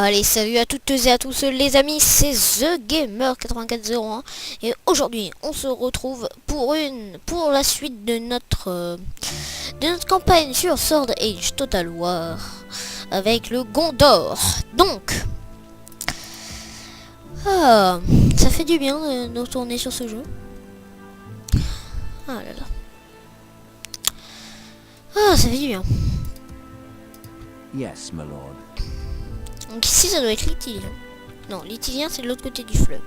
Allez, salut à toutes et à tous les amis, c'est TheGamer8401 et aujourd'hui on se retrouve pour la suite de notre campagne sur Sword Age Total War avec le Gondor. Donc, ça fait du bien de retourner sur ce jeu. Ah là là. Ah, ça fait du bien. Yes, my lord. Donc ici ça doit être l'Itilien. Non, l'Itilien c'est de l'autre côté du fleuve.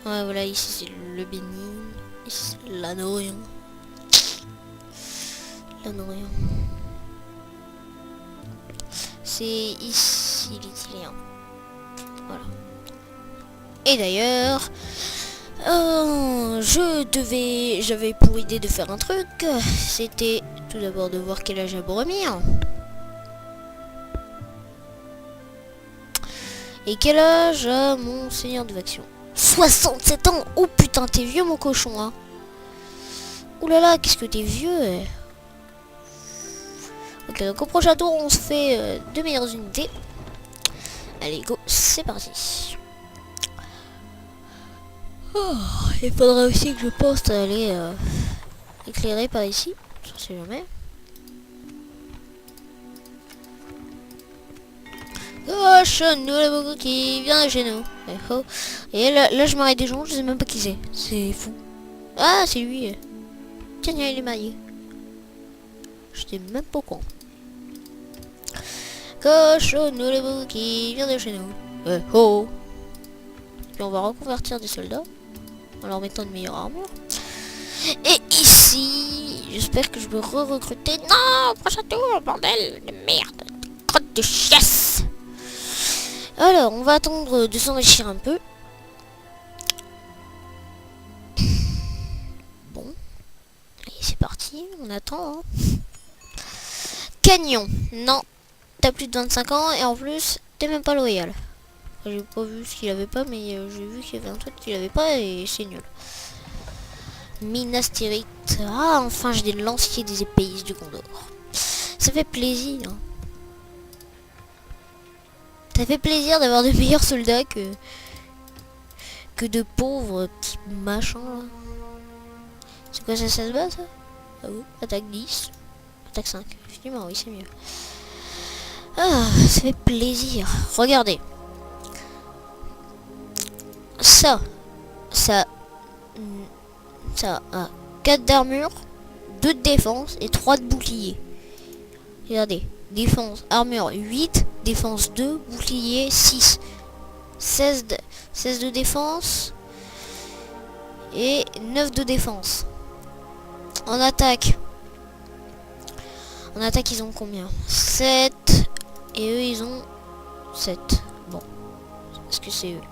Ouais, voilà, ici c'est le Bénin, ici c'est l'Anorien. L'Anorien. C'est ici l'Itilien. Voilà. Et d'ailleurs, j'avais pour idée de faire un truc. C'était tout d'abord de voir quel âge a Boromir. Et quel âge a mon seigneur de Vaxion. 67 ans. Oh putain, t'es vieux mon cochon, hein. Ouh là là, qu'est-ce que t'es vieux. Ok, donc au prochain tour, on se fait 2 meilleures unités. Allez, go, c'est parti. Oh, il faudra aussi que je pense à aller éclairer par ici. On sait jamais. Gauche, nous le beaucoup qui vient de chez nous. Et là je m'arrête des gens, je sais même pas qui c'est. C'est fou. Ah, c'est lui. Tiens, il est marié. J'étais même pas au courant. Gauche, nous le beaucoup qui vient de chez nous. Oh. Puis on va reconvertir des soldats en leur mettant une meilleure armure. Et ici, j'espère que je peux re-recruter. Non, prochain tour, bordel de merde, crotte de chiasse. Alors, on va attendre de s'enrichir un peu. Bon, allez, c'est parti, on attend. Hein. Canyon, non, t'as plus de 25 ans et en plus, t'es même pas loyal. J'ai pas vu ce qu'il avait pas, mais j'ai vu qu'il y avait un truc qu'il avait pas et c'est nul. Minas Tirith. Ah, enfin j'ai des lanciers des épéistes du Gondor. Ça fait plaisir. Hein. Ça fait plaisir d'avoir de meilleurs soldats que de pauvres petits machins là. C'est quoi ça se bat ça? Ah oui, attaque 10. Attaque 5. Effectivement, oui, c'est mieux. Ah, ça fait plaisir. Regardez. Ça a 4 d'armure, 2 de défense et 3 de bouclier. Regardez, défense, armure 8, défense 2, bouclier 6. 16 de défense et 9 de défense. En attaque, ils ont combien? 7 et eux ils ont 7. Bon, est-ce que c'est eux?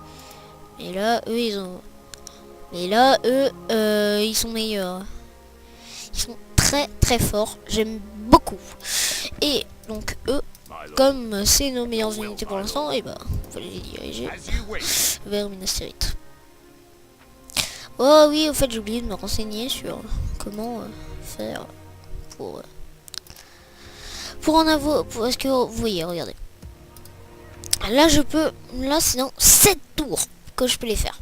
Et là, eux ils ont... Mais là, eux, ils sont meilleurs. Ils sont très très forts. J'aime beaucoup. Et donc eux, comme c'est nos meilleures unités pour l'instant, et bah, on va les diriger vers Minas Tirith. Oh oui, au fait, j'ai oublié de me renseigner sur comment faire pour en avoir. Est-ce que vous voyez, regardez. Là, je peux. Là, c'est dans 7 tours que je peux les faire.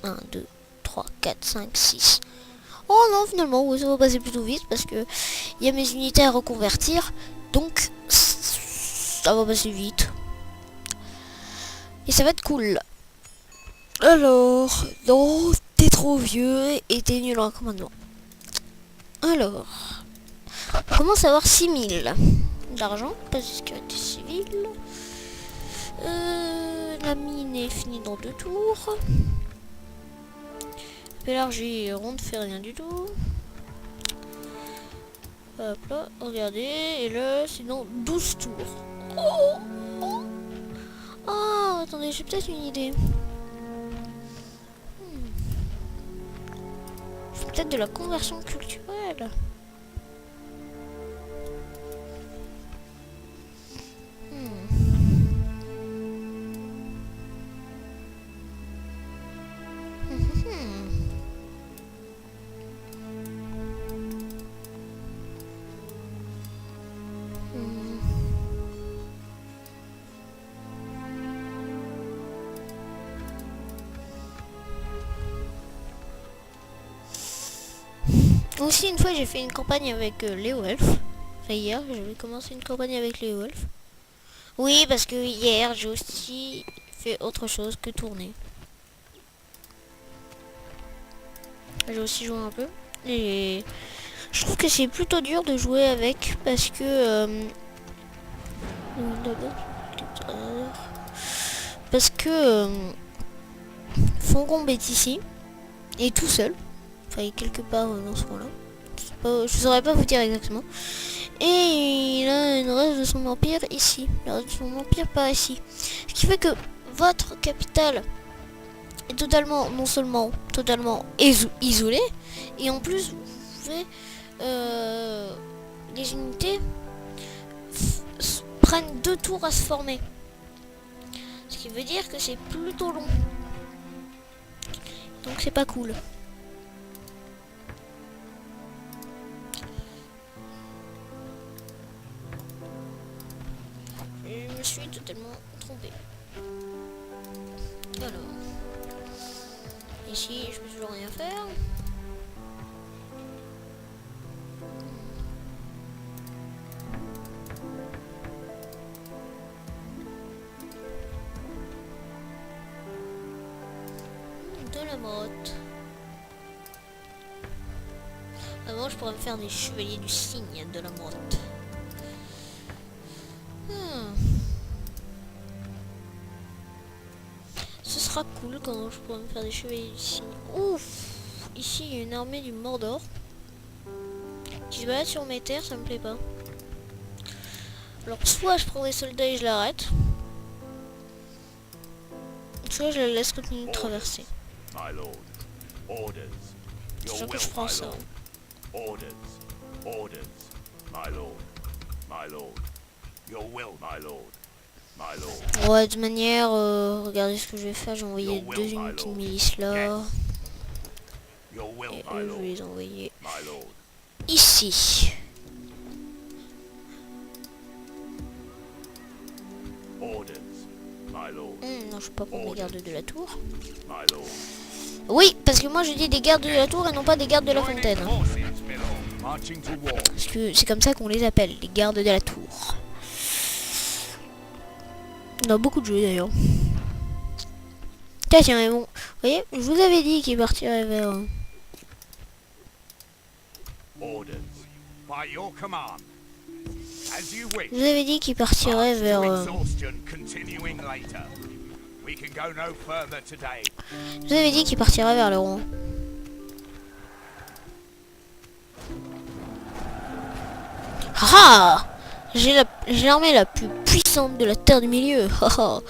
1, 2, 3, 4, 5, 6. Oh non, finalement, ouais, ça va passer plutôt vite parce que il y a mes unités à reconvertir. Donc, ça va passer vite. Et ça va être cool. Alors, non, t'es trop vieux et t'es nul en commandement. Alors, on commence à avoir 6000 d'argent, pas de sécurité civile. La mine est finie dans 2 tours. Élargi, ronde fait rien du tout. Hop là, regardez, et là, sinon 12 tours. Oh, attendez, j'ai peut-être une idée. C'est peut-être de la conversion culturelle. Aussi une fois j'ai fait une campagne avec les Wolves. Enfin, hier j'avais commencé une campagne avec les Wolves. Oui, parce que hier j'ai aussi fait autre chose que tourner. J'ai aussi joué un peu. Et je trouve que c'est plutôt dur de jouer avec parce que Fongombe est ici et tout seul. Enfin, il est quelque part dans ce coin-là. Je saurais pas vous dire exactement. Et il a une reste de son empire ici. Le reste de son empire par ici. Ce qui fait que votre capitale est totalement, non seulement totalement isolée, et en plus vous pouvez les unités prennent 2 tours à se former. Ce qui veut dire que c'est plutôt long. Donc c'est pas cool. Je me suis totalement trompé. Alors, ici je peux toujours rien faire. De la motte. Avant je pourrais me faire des chevaliers du cygne de la motte. Ce sera cool quand je pourrai me faire des chevaliers du cygne. Ouf. Ici il y a une armée du Mordor qui se balade sur mes terres, ça me plaît pas. Alors soit je prends des soldats et je l'arrête, soit je la laisse continuer de traverser. Sachant que je prends ça. Ouais, de manière, regardez ce que je vais faire. J'ai envoyé 2 unités de milice là. Et eux, je vais les envoyer ici. Non, je suis pas pour les gardes de la tour. Oui, parce que moi je dis des gardes de la tour et non pas des gardes de la fontaine. Parce que c'est comme ça qu'on les appelle, les gardes de la tour. On a beaucoup de jeux d'ailleurs. Tiens, mais bon, vous voyez, je vous avais dit qu'il partirait vers... Je vous avais dit qu'il partirait vers... Je vous avais dit qu'il partirait vers le rond. Ah! J'ai l'armée la plus puissante de la Terre du Milieu. Haha.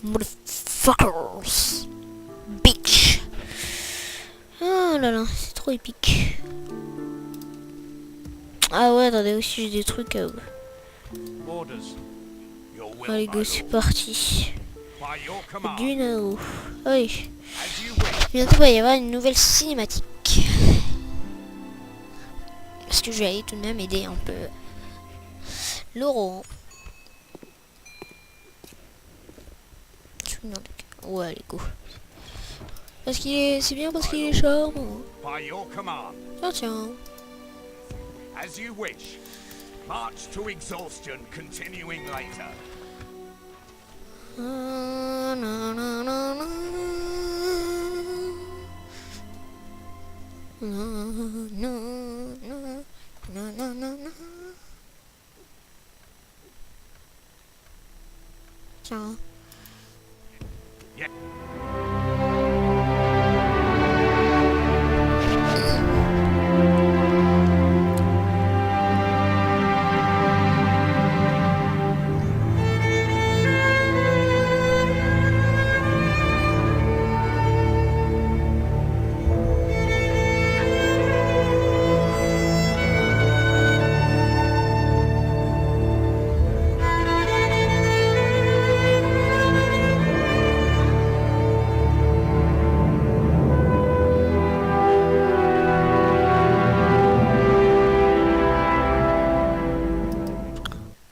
Motherfuckers. Bitch. Oh là là, c'est trop épique. Ah ouais, attendez, aussi j'ai des trucs à... Allez go, c'est parti. Du Nao. Oui. Bientôt il va y avoir une nouvelle cinématique. Parce que je vais aller tout de même aider un peu Laurent. Ouais, allez go. Parce qu'il est... C'est bien parce qu'il est charmant. Ah tiens. As you wish. March to exhaustion, continuing later. Tiens. Yeah.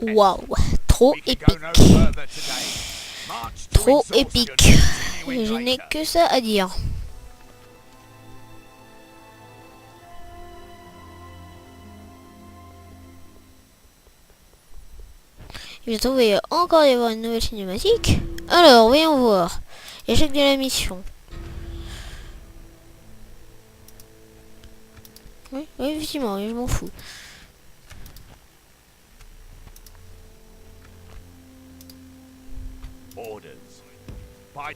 Waouh, trop épique. Trop épique. Je n'ai que ça à dire. Et bientôt, il va encore y avoir une nouvelle cinématique. Alors, voyons voir. Échec de la mission. Oui, oui, effectivement, je m'en fous. Orders. By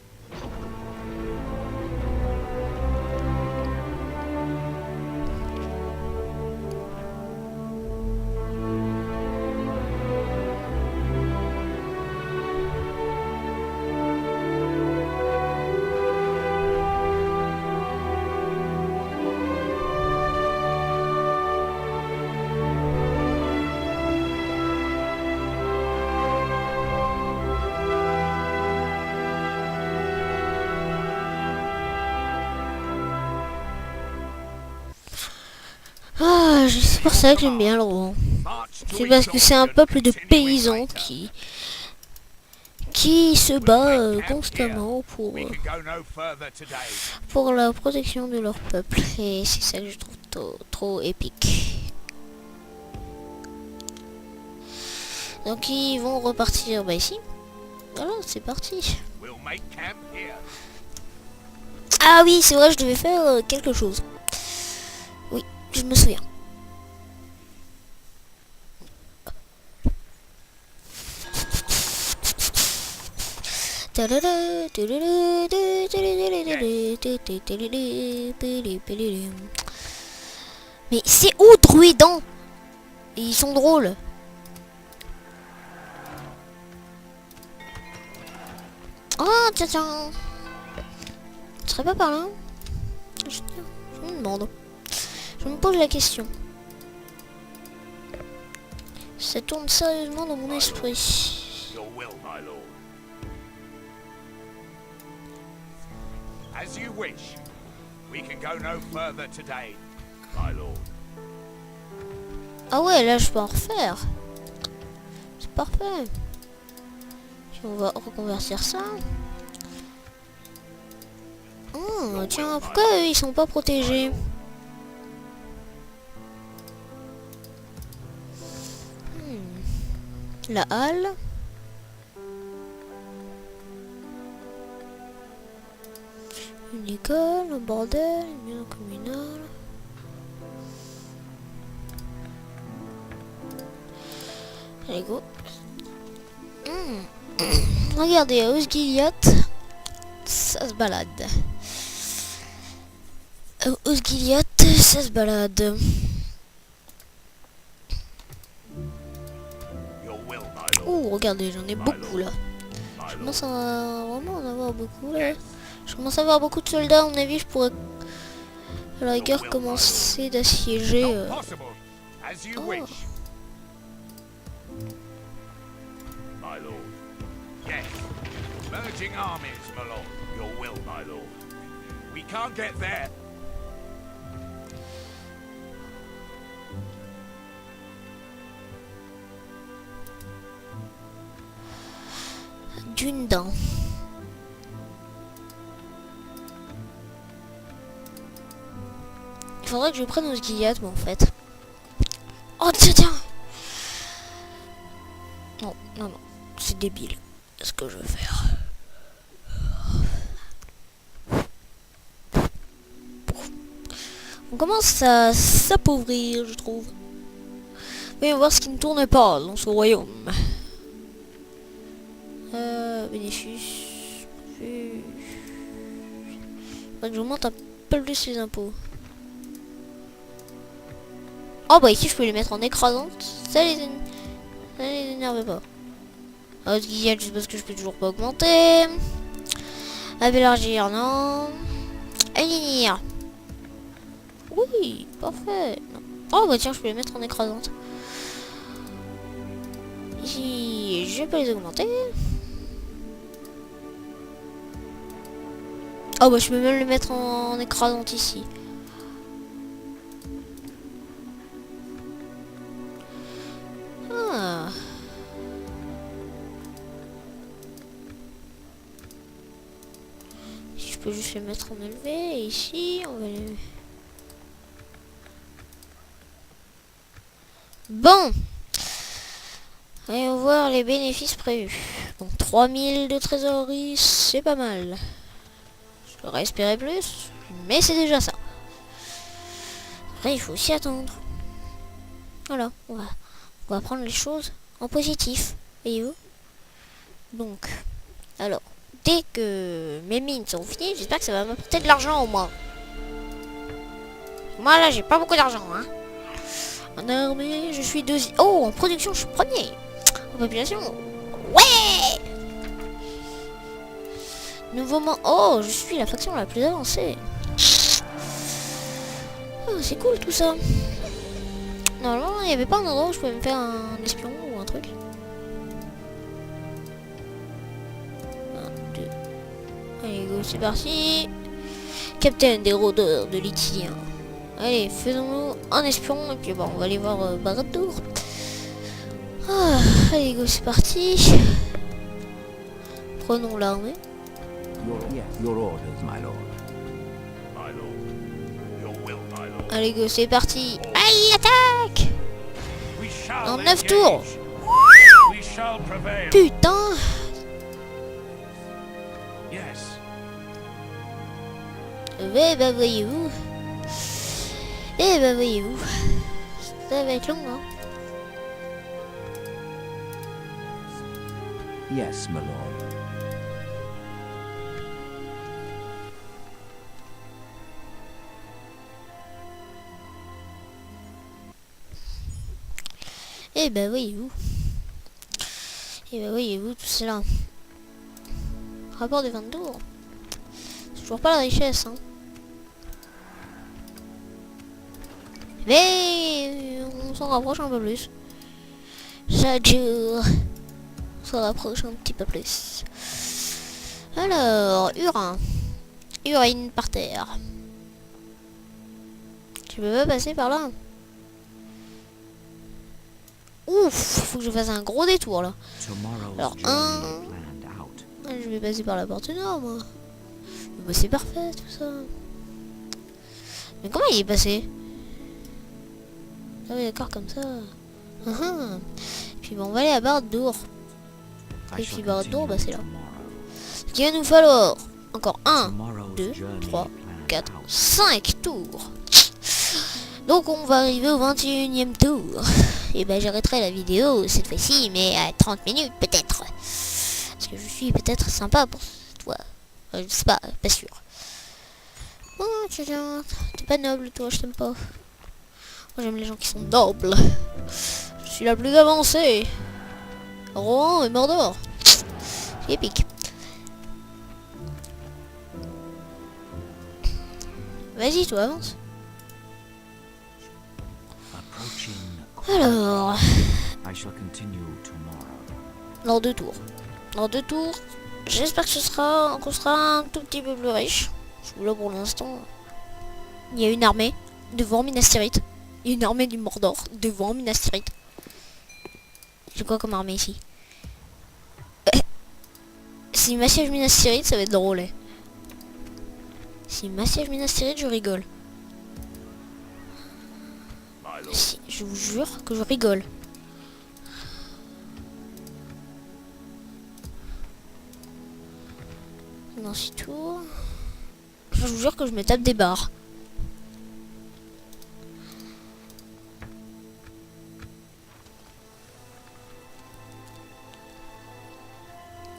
Ah, c'est pour ça que j'aime bien le Rouen. march to C'est parce que c'est un exhaustion, peuple de continuing paysans later. qui se bat We'll make camp constamment here. We can go no further today. pour la protection de leur peuple. Et c'est ça que je trouve trop épique. Donc ils vont repartir ici. Voilà, c'est parti. We'll make camp here. Ah oui, c'est vrai, je devais faire quelque chose. Oui, je me souviens. Mais c'est où Druidan? Ils sont drôles. Oh tiens tiens. Ce serait pas par là? Je me demande. Je me pose la question. Ça tourne sérieusement dans mon esprit. Your will, my lord. As you wish. We can go no further today, my lord. Ah ouais, là je peux en refaire. C'est parfait. Puis on va reconvertir ça. Oh, tiens, pourquoi eux, ils sont pas protégés? La halle. Une école, un bordel, une maison communale. Allez, go. Regardez, à Osgiliath, ça se balade. À Osgiliath, ça se balade. Your will, my lord. Oh, regardez, j'en ai beaucoup là. Je commence à vraiment en avoir beaucoup là. Je commence à avoir beaucoup de soldats, à mon avis, je pourrais à la rigueur commencer d'assiéger. Not possible. As you Oh. wish. My lord. Yes. Merging armies, my lord. Your will, my lord. We can't get there. D'une dent. Il faudrait que je prenne Osgiliath, mais en fait. Oh tiens tiens. Non, non, non. C'est débile. Ce que je veux faire. On commence à s'appauvrir, je trouve. Voyons voir ce qui ne tourne pas dans ce royaume. Bénéfice. Faudrait que j'augmente un peu plus les impôts. Oh bah ici je peux les mettre en écrasante. Ça les énerve pas. Osgiliath, je sais parce que je peux toujours pas augmenter. Élargir, non. Aligner. Oui, parfait. Non. Oh bah tiens, je peux les mettre en écrasante. Ici, je peux les augmenter. Oh bah je peux même les mettre en écrasante ici. Ah. Si je peux juste les mettre en élevé, et ici, on va les... Bon. Allons voir les bénéfices prévus. Donc 3000 de trésorerie, c'est pas mal. J'aurais espéré plus, mais c'est déjà ça. Après, il faut aussi attendre. Voilà, on va prendre les choses en positif. Voyez-vous. Donc, alors, dès que mes mines sont finies, j'espère que ça va m'apporter de l'argent au moins. Moi là, j'ai pas beaucoup d'argent, hein. En armée, je suis deuxième. Oh, en production, je suis premier. En population, ouais. Nouveau. Oh, je suis la faction la plus avancée. Oh, c'est cool tout ça. Normalement, il n'y avait pas un endroit où je pouvais me faire un espion ou un truc. 1, 2. Allez, go, c'est parti. Capitaine des rôdeurs de Lithien. Allez, faisons-nous un espion et puis bon, on va aller voir Baradour. Ah, allez, go, c'est parti. Prenons l'armée. Your orders, my lord. My lord. Your will, my lord. Allez, go, c'est parti. Allez, attaque. We shall En 9 engage. tours. We shall prevail. Putain. Yes. Ouais, bah voyez-vous. Eh bah voyez-vous. Ça va être long, hein. Yes, my lord. Eh bah voyez-vous. Eh bah voyez-vous tout cela. Rapport de 22 tours. C'est toujours pas la richesse, hein. Mais on s'en rapproche un peu plus. Chaque jour, on s'en rapproche un petit peu plus. Alors, Urin. Urine par terre. Tu peux pas passer par là? Ouf, faut que je fasse un gros détour là. Alors, je vais passer par la porte nord, moi. Bah, c'est parfait tout ça. Mais comment il est passé? Ah oui, d'accord, comme ça. Et puis bon, on va aller à Baradour. Et puis Baradour, bah c'est là. Ce qu'il va nous falloir encore 1, 2, 3, 4, 5 tours. Donc on va arriver au 21e tour. Et ben j'arrêterai la vidéo cette fois-ci, mais à 30 minutes peut-être. Parce que je suis peut-être sympa pour toi. Je sais pas sûr. Oh, t'es pas noble toi, je t'aime pas. Moi j'aime les gens qui sont nobles. Je suis la plus avancée. Rohan et Mordor. C'est épique. Vas-y, toi, avance. Alors, dans 2 tours. Dans 2 tours, j'espère que qu'on sera un tout petit peu plus riche. Là pour l'instant, il y a une armée devant Minas Tirith. Il y a une armée du Mordor devant Minas Tirith. J'ai quoi comme armée ici? Si massiège Minas Tirith, ça va être drôle. Eh. Si massiège Minas Tirith, je rigole. Si, je vous jure que je rigole. Dans 6 tours. Je vous jure que je me tape des barres.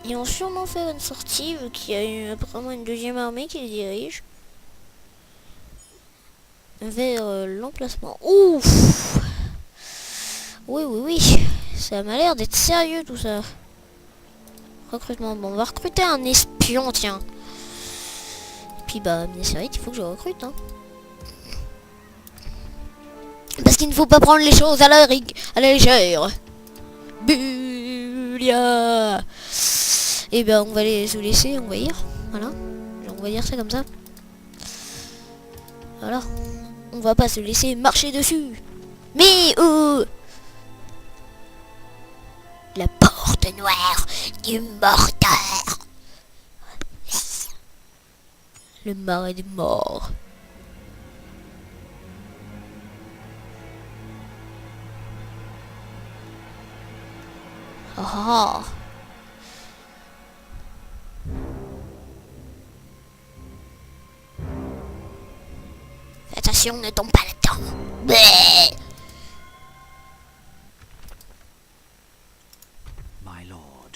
Ils ont sûrement fait une sortie vu qu'il y a eu apparemment une deuxième armée qui les dirige vers l'emplacement. Ouf. Oui, oui, oui. Ça m'a l'air d'être sérieux tout ça. Recrutement. Bon, on va recruter un espion, tiens. Et puis bah, Minas Tirith, il faut que je recrute, hein. Parce qu'il ne faut pas prendre les choses à la légère. Bulia. Et ben on va les laisser envahir. Voilà. On va dire ça comme ça. Voilà. On va pas se laisser marcher dessus. Mais la porte noire du Mordor. Le marais des morts. Ah. Fais attention, ne tombe pas là-dedans. Bleh. My lord.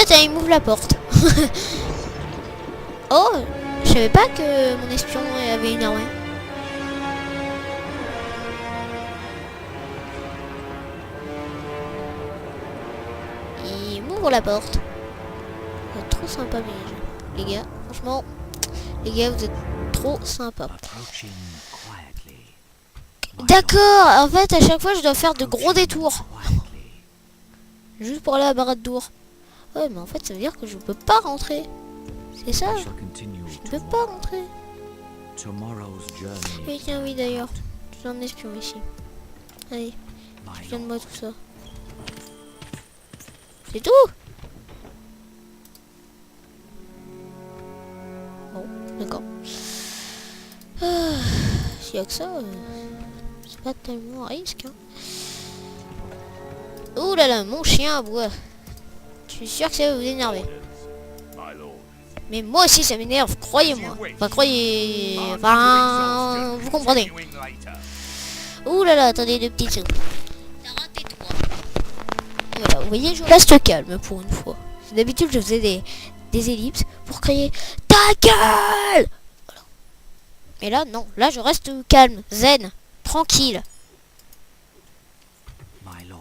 Tiens, il m'ouvre la porte. Oh, je savais pas que mon espion avait une armée. Il m'ouvre la porte. Vous êtes trop sympa les gars. Franchement, les gars, vous êtes trop sympas. Approaching quietly. D'accord, en fait, à chaque fois, je dois faire de gros détours. Quietly. Juste pour aller à la barre de tour. Ouais, mais en fait, ça veut dire que je peux pas rentrer. C'est ça, I shall continue je peux pas rentrer. tomorrow's journey. Oui, tiens, oui, d'ailleurs. J'ai un espion ici. Allez, My donne-moi lord. tout ça. C'est tout? Bon, d'accord. S'il y a que ça, c'est pas tellement un risque. Hein. Ouh là là, mon chien aboie. Je suis sûr que ça va vous énerver. My lord. Mais moi aussi ça m'énerve, croyez-moi. Enfin, croyez... Enfin, vous comprenez. Continuing later. Ouh là là, attendez 2 petites secondes. Voilà, vous voyez, je reste calme pour une fois. D'habitude, je faisais des ellipses pour crier « Ta gueule !» Voilà. Mais là, non. Là, je reste calme, zen, tranquille. My lord.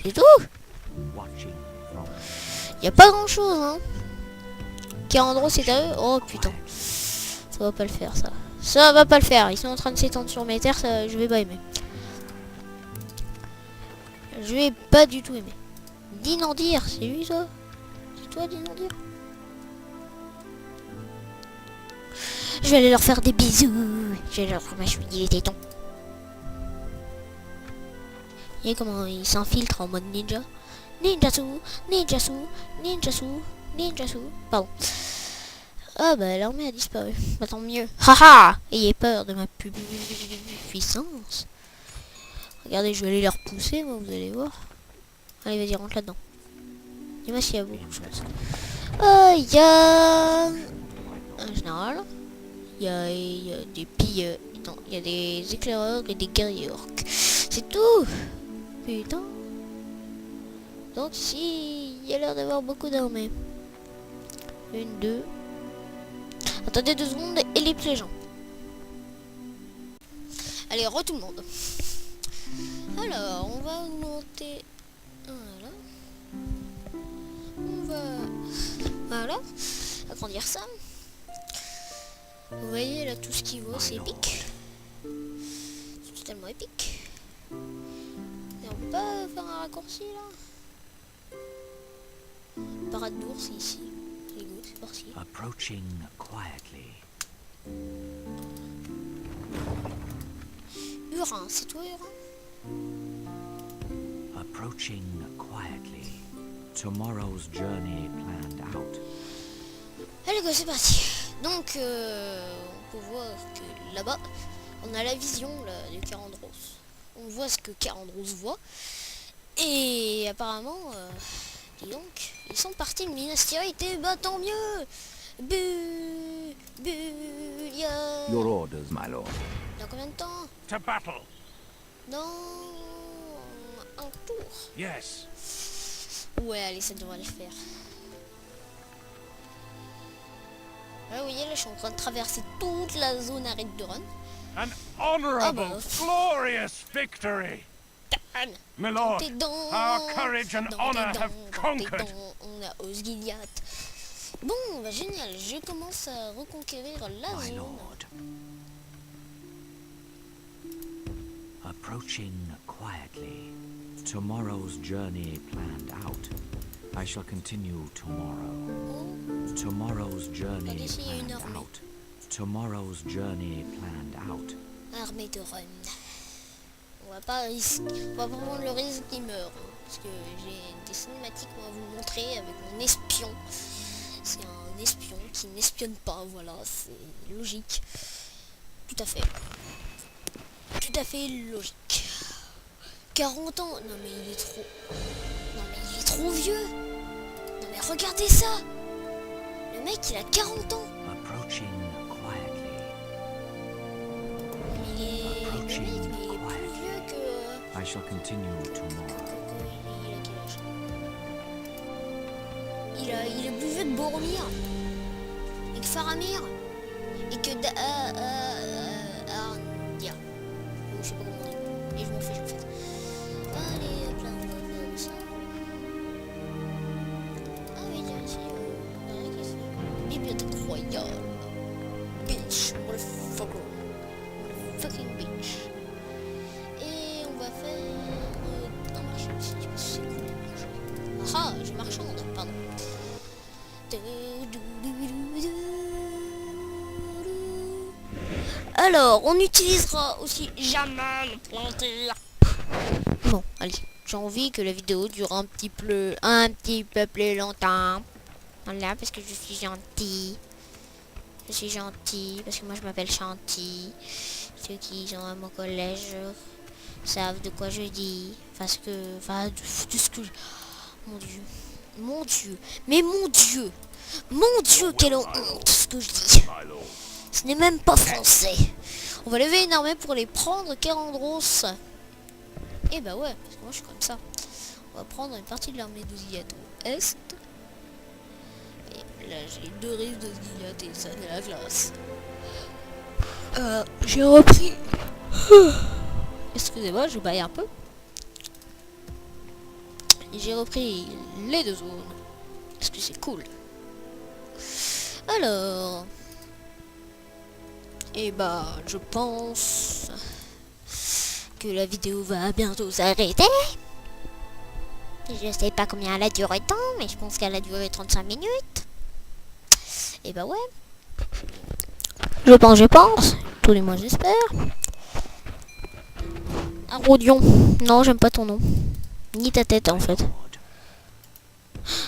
C'est tout. Watching from Y a pas grand-chose, hein. Carandros, c'est à eux. Oh, putain. Ça va pas le faire, ça. Ça va pas le faire. Ils sont en train de s'étendre sur mes terres, ça, je vais pas aimer. Je vais pas du tout aimer. Dinandir, c'est lui ça? C'est toi Dinandir? Je vais aller leur faire des bisous. Je vais leur mâchouiller les tétons. Vous voyez comment il s'infiltre en mode ninja? Ninjatsu, ninjatsu, ninjatsu, ninjatsu. Pardon. Ah bah l'armée a disparu. Bah tant mieux. Haha. Ayez peur de ma puissance. Regardez, je vais aller les repousser, moi, vous allez voir. Allez, vas-y, rentre là-dedans. Dis-moi s'il y a beaucoup de choses. Il y a un général. Il y a des pilleurs. Non, il y a des éclaireurs et des guerriers orques. C'est tout. Putain. Donc ici, il y a l'air d'avoir beaucoup d'armées. 1, 2. Attendez 2 secondes, ellipse les gens. Allez, tout le monde. Alors, on va augmenter. Voilà. On va. Voilà. Agrandir ça. Vous voyez là, tout ce qui vaut, c'est épique. C'est tellement épique. Et on peut pas faire un raccourci là. Parade d'ours ici. Les go, c'est parti. approaching quietly. Urin, c'est toi Urin? Approaching quietly. Tomorrow's journey planned out. Allez go, c'est parti. Donc, on peut voir que là-bas, on a la vision là, de Carandros. On voit ce que Carandros voit. Et apparemment, dis donc, ils sont partis de Minas Tirith et bah tant mieux. Your orders, my lord. Dans combien de temps? To battle. Dans un tour. Yes. Ouais, allez, ça devrait le faire. Là, vous voyez, là, je suis en train de traverser toute la zone arrête de run. An honorable, Ah bah. glorious victory. Anne, My lord, tes dents, our courage and dans honor tes have dents, conquered. on a Osgiliath. Bon, bah génial, je commence à reconquérir la My zone. lord. Approaching quietly. Tomorrow's journey planned out. I shall continue tomorrow. Oh, Tomorrow's journey Regardez s'il y a une planned armée. out. Tomorrow's journey planned out. Armée de run. On va pas prendre le risque qu'il meure. Hein, parce que j'ai des cinématiques qu'on va vous montrer avec mon espion. C'est un espion qui n'espionne pas, voilà, c'est logique. Tout à fait. Tout à fait logique. 40 ans. Non mais il est trop... Non mais il est trop vieux. Non mais regardez ça. Le mec il a 40 ans. Approaching quietly. Le mec mais il est plus vieux que... I shall continue tomorrow. Il a quel âge? Il est plus vieux que Boromir. Et que Faramir. Et que Arndia. Je sais pas comment on dit. Et je m'en fais. Allez, hop là, on va faire ça. Ah oui, tiens, ici, qu'est-ce que c'est? Bibliothèque royale. Bitch, motherfucker. Fucking bitch. Et on va faire un marché aussi. Je sais pas si c'est cool les marchands. Ah, je marchande, pardon. Alors, on utilisera aussi jamais le planteur. Bon, allez, j'ai envie que la vidéo dure un petit peu plus longtemps. Voilà, parce que je suis gentil. Je suis gentil, parce que moi je m'appelle Chanty. Ceux qui sont à mon collège savent de quoi je dis. Parce que, de ce que... Mon Dieu, quelle honte ce que je dis. Ce n'est même pas français. On va lever une armée pour les prendre, Kerandros. Et bah ouais, parce que moi je suis comme ça. On va prendre une partie de l'armée d'Osgiliath au est. Et là j'ai 2 rives d'Osgiliath et ça c'est la classe. J'ai repris. Excusez-moi, je baille un peu. J'ai repris les 2 zones. Parce que c'est cool. Alors... Et bah, je pense que la vidéo va bientôt s'arrêter. Je sais pas combien elle a duré de temps, mais je pense qu'elle a duré 35 minutes. Et bah ouais. Je pense. Tous les mois j'espère. Arodion. Non, j'aime pas ton nom. Ni ta tête en fait.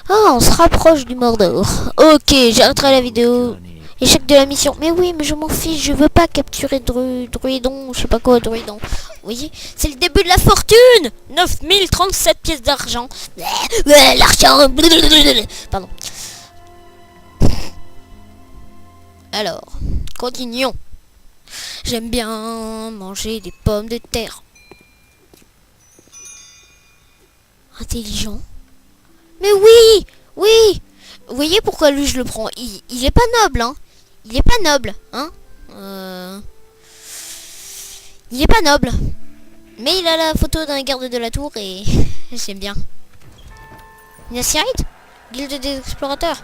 Ah, on se rapproche du Mordor. Ok, j'arrêterai la vidéo. Échec de la mission. Mais oui, mais je m'en fiche. Je veux pas capturer Druidon. Je sais pas quoi, Druidon. Vous voyez, c'est le début de la fortune. 9037 pièces d'argent. L'argent. Pardon. Alors, continuons. J'aime bien manger des pommes de terre. Intelligent. Mais oui, oui. Vous voyez pourquoi lui je le prends. Il est pas noble, hein. Il est pas noble, hein. Il est pas noble. Mais il a la photo d'un garde de la tour et j'aime bien. Une Assyrite, guilde des explorateurs.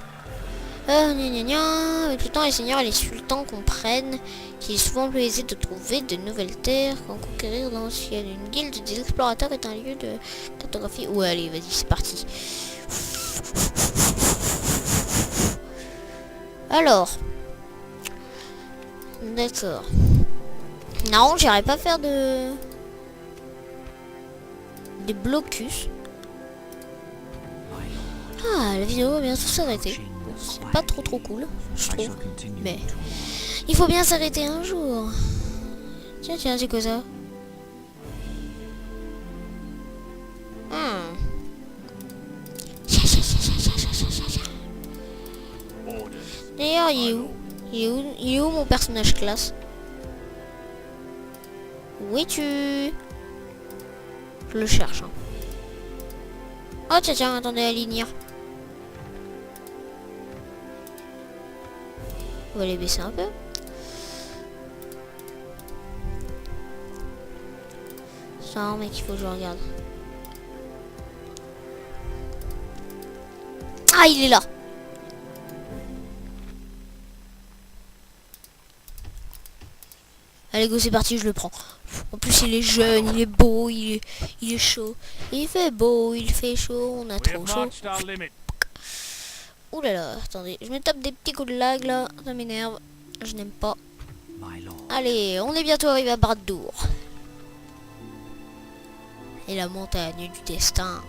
Avec le temps, les seigneurs et les sultans comprennent qu'il est souvent plus aisé de trouver de nouvelles terres qu'en conquérir dans le ciel. Une guilde des explorateurs est un lieu de cartographie. Ouais, allez, vas-y, c'est parti. Alors. D'accord. Non, j'irai pas faire des blocus. Ah, la vidéo va bientôt s'arrêter. C'est pas trop cool, je trouve. Mais il faut bien s'arrêter un jour. Tiens, c'est quoi ça? D'ailleurs, il est où mon personnage classe? Où es-tu? Je le cherche. Hein. Oh tiens, attendez à Linir. On va les baisser un peu. Ça, mec, il faut que je regarde. Ah, il est là. Allez go, c'est parti, je le prends. En plus il est jeune, il est beau, il est chaud. Il fait beau, il fait chaud, on a trop chaud. Ouh là là, attendez, je me tape des petits coups de lag là, ça m'énerve. Je n'aime pas. my lord. Allez, on est bientôt arrivé à Barad-dûr. Et la montagne du destin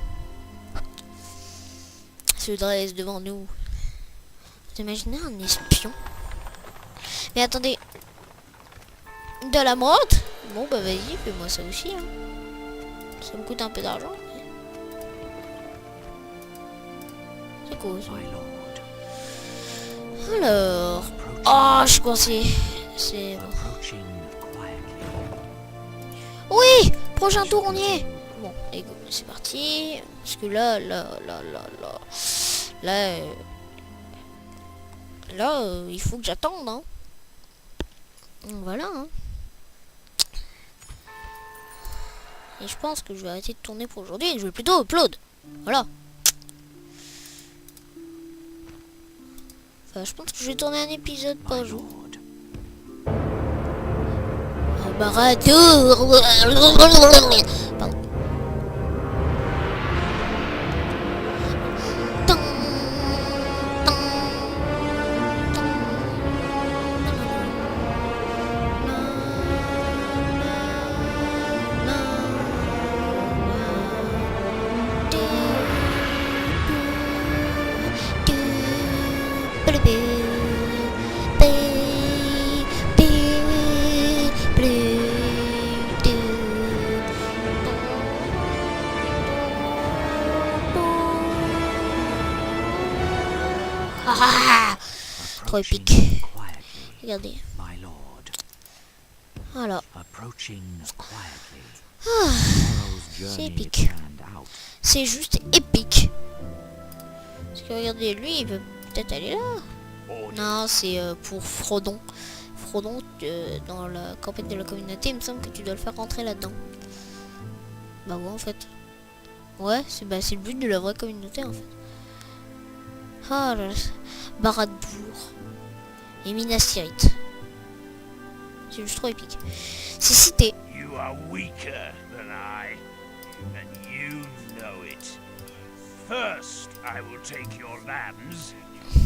se dresse devant nous. Vous imaginez un espion? Mais attendez. De la mode? Bon bah vas-y, fais-moi ça aussi. Hein. Ça me coûte un peu d'argent. Mais... c'est quoi ça? My lord. Alors... oh, je suis coincé. C'est bon. Approaching quietly. Oui! Prochain tour, on y est! Bon, allez, go, c'est parti. Parce que là, il faut que j'attende, hein. Donc, voilà, hein. Et je pense que je vais arrêter de tourner pour aujourd'hui et je vais plutôt upload. Voilà. Enfin, je pense que je vais tourner un épisode par jour. Barad-dûr. Pardon. Trop épique. Quietly, Regardez. my lord. Voilà. Approaching quietly. C'est Journey épique. planned out. C'est juste épique. Parce que regardez, lui, il peut peut-être aller là. Order. Non, c'est pour Frodon. Frodon, dans la campagne de la communauté, il me semble que tu dois le faire rentrer là-dedans. Bah ouais, en fait. Ouais, c'est le but de la vraie communauté, en fait. Ah là là. Barad-dûr. Et Minas Tirith. C'est juste trop épique. C'est cité. You are weaker than I, and you know it. First, I will take your lambs,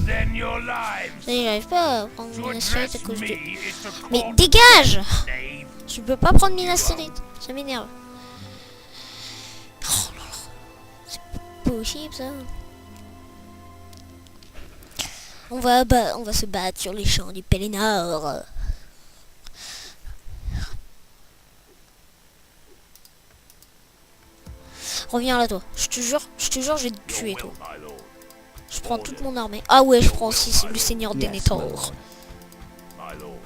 then your lives. J'arrive pas à prendre To Minas Tirith address à cause me de... is to Mais call dégage! knave. Je peux pas prendre Minas Tirith. Ça m'énerve. Oh là là. C'est pas possible ça. On va se battre sur les champs du Pelennor. Reviens là toi. Je te jure, je vais te Your tuer will, toi. my lord. Je prends toute mon armée. Ah ouais, je prends aussi le seigneur Denethor. My lord.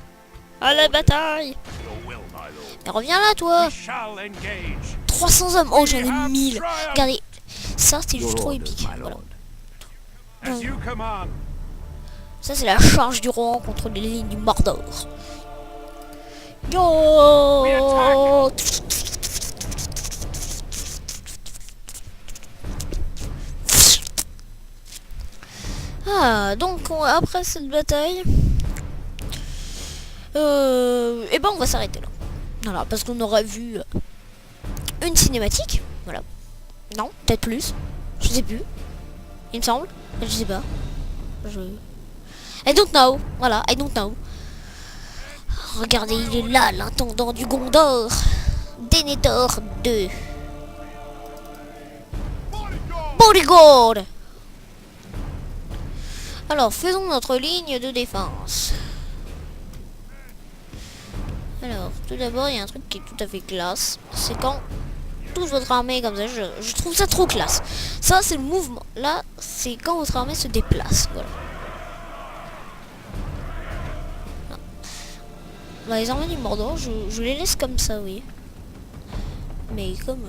À la bataille! Your will, my lord. Mais reviens là toi. We shall engage. 300 hommes. Oh j'en We ai have 1000. triumphed. Regardez. Ça c'est juste Your trop orders, épique. my Voilà. lord. As you command. Ça c'est la charge du roi contre les lignes du Mordor. Yo! Ah, donc après cette bataille, et ben on va s'arrêter là. Voilà, parce qu'on aura vu une cinématique. Voilà. Non, peut-être plus. Je sais plus. Il me semble. Je sais pas. I don't know. Voilà, I don't know. Regardez, il est là, l'intendant du Gondor. Denethor 2. Bodyguard. Alors, faisons notre ligne de défense. Alors, tout d'abord, il y a un truc qui est tout à fait classe. C'est quand toute votre armée est comme ça. Je trouve ça trop classe. Ça, c'est le mouvement. Là, c'est quand votre armée se déplace. Voilà. Bah, les armées du Mordor, je les laisse comme ça, oui. Mais comme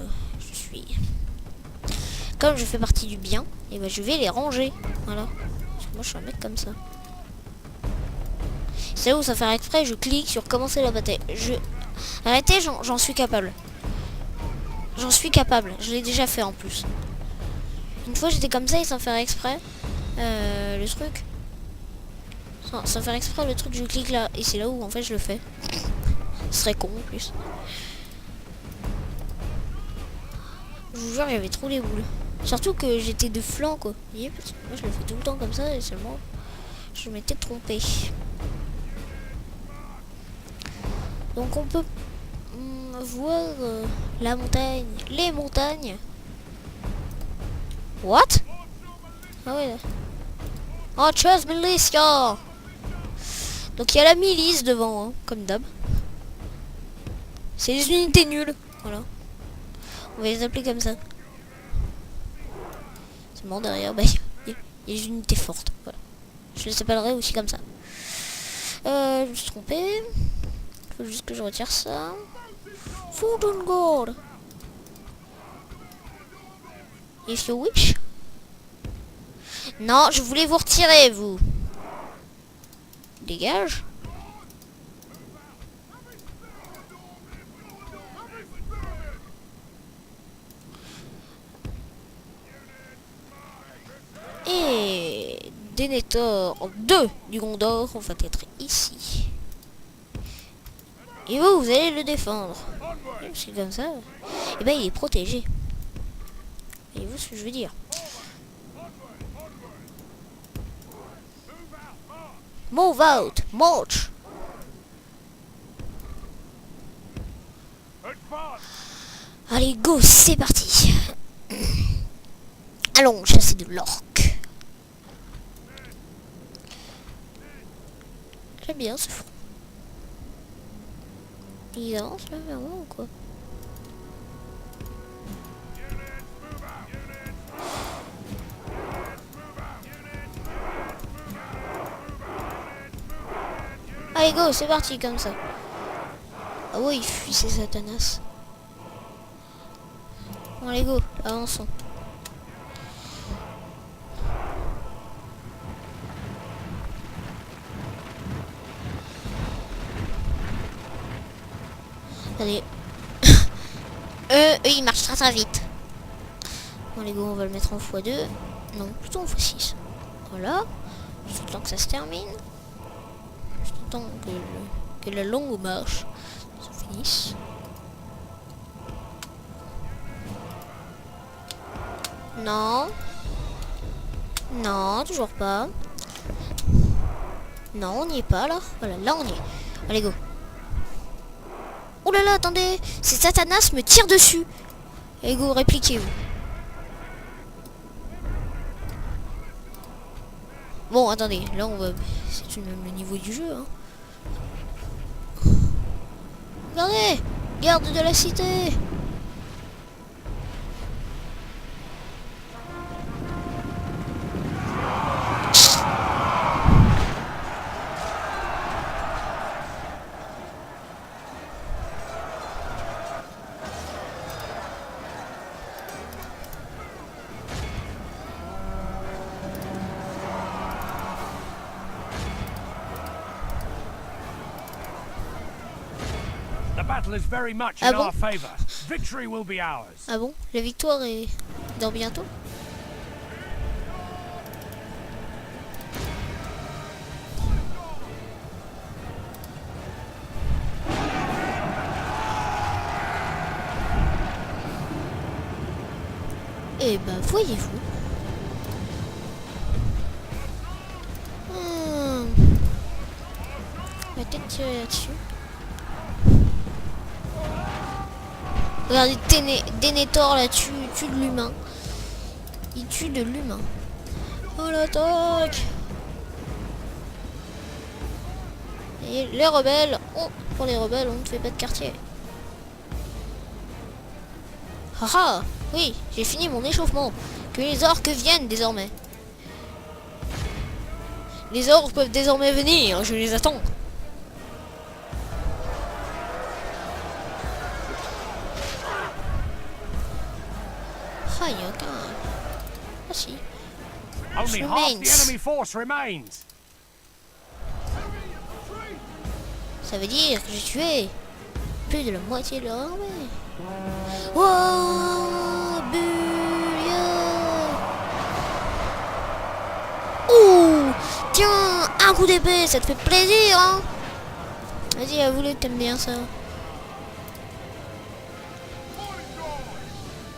comme je fais partie du bien, et ben je vais les ranger. Voilà. Parce que moi, je suis un mec comme ça. C'est où ça faire exprès, je clique sur commencer la bataille. Arrêtez, j'en suis capable. J'en suis capable. Je l'ai déjà fait en plus. Une fois, j'étais comme ça et sans faire exprès. Le truc. Sans faire exprès, le truc, je clique là. Et c'est là où, en fait, je le fais. Ce serait con, en plus. Je vous jure, j'avais trop les boules. Surtout que j'étais de flanc, quoi. Vous voyez, parce que moi, je le fais tout le temps comme ça. Et seulement, je m'étais trompé. Donc on peut voir la montagne, les montagnes. What? Ah ouais. Oh, chose militia. Donc il y a la milice devant, hein, comme d'hab. C'est les unités nulles. Voilà. On va les appeler comme ça. Seulement derrière, bah, il y a les unités fortes. Voilà. Je les appellerai aussi comme ça. Je me suis trompé. Faut juste que je retire ça. Food on gold. If you wish. Non, je voulais vous retirer, vous. Dégage. Et Denethor 2 du Gondor, on va être ici. Et vous, vous allez le défendre. C'est comme ça. Et ben il est protégé. Voyez-vous ce que je veux dire? Move out, march. Allez, go, c'est parti. Allons chasser de l'orque. J'aime bien ce front. Il avance là vers moi ou quoi? Allez go, c'est parti comme ça. Ah ouais, il fuit ces satanas. Bon allez go, avançons. Allez. Il marche très très vite. Bon les gars, on va le mettre en x2. Non, plutôt en x6. Voilà. Juste le temps que ça se termine. Juste le temps que la longue marche se finisse. Non. Non, toujours pas. Non, on n'y est pas là. Voilà, là on y est. Allez go. Oh là là, attendez, ces satanas me tirent dessus. Allez go, répliquez-vous. Bon, attendez, là on va... C'est tout de même le niveau du jeu, hein. Regardez, garde de la cité. battle is very much Ah in bon? our favor. Victory will be ours. Ah bon? La victoire est dans bientôt? Eh ben, voyez-vous. On va peut-être tirer là-dessus. Regardez, Denethor là tue de l'humain. Il tue de l'humain. Oh l'attaque! Et les rebelles, pour les rebelles, on ne fait pas de quartier. Haha! Oui, j'ai fini mon échauffement. Que les orques viennent désormais. Les orques peuvent désormais venir, je les attends. Ah, il y a aucun... Ah si. Only half the enemy force remains. Ça veut dire que j'ai tué plus de la moitié de leur armée. Wow, ouh, tiens, un coup d'épée, ça te fait plaisir, hein? Vas-y, avoue-le que t'aimes bien ça.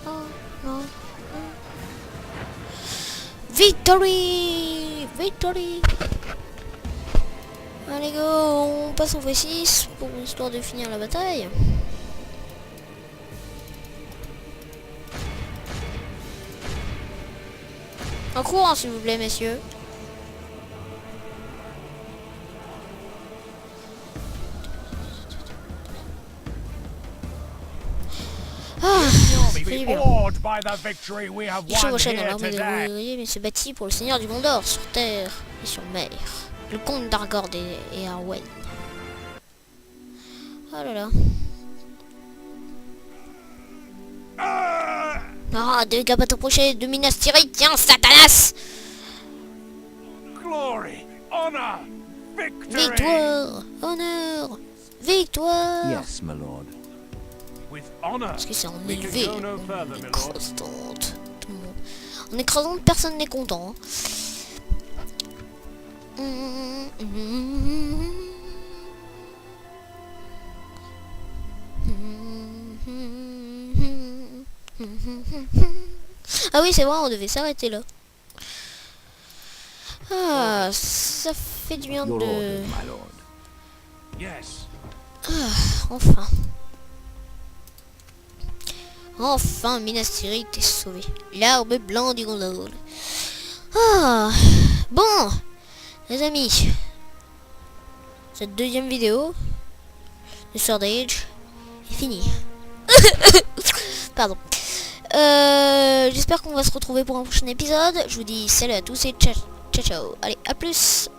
Oh, non. Victory! Victory! Allez go, on passe au V6 pour histoire de finir la bataille. En courant s'il vous plaît messieurs. Ah, ça fait du bien. Les chevauchés dans l'armée de l'ouvrier, mais se bâtit pour le seigneur du Gondor, sur terre et sur mer. Le comte d'Argord et Arwen. Oh là là. Ah, dégâts pas t'approcher de Minas Tirith, tiens, Satanas! Glory, honor, victory. Victoire, honneur, victoire! Yes, my lord. With honor, Parce que c'est en we can élevé, go no en further, my lord. écrasante. Tout le monde. En écrasante, personne n'est content. Ah oui, c'est vrai, on devait s'arrêter là. Ah, ça fait du bien Your de... orders, my lord. Yes. Enfin. Enfin, Minas Tirith est sauvé. L'arbre blanc du Gondor. Ah, bon, les amis. Cette deuxième vidéo de Sword Age est finie. Pardon. J'espère qu'on va se retrouver pour un prochain épisode. Je vous dis salut à tous et ciao ciao. Allez, à plus.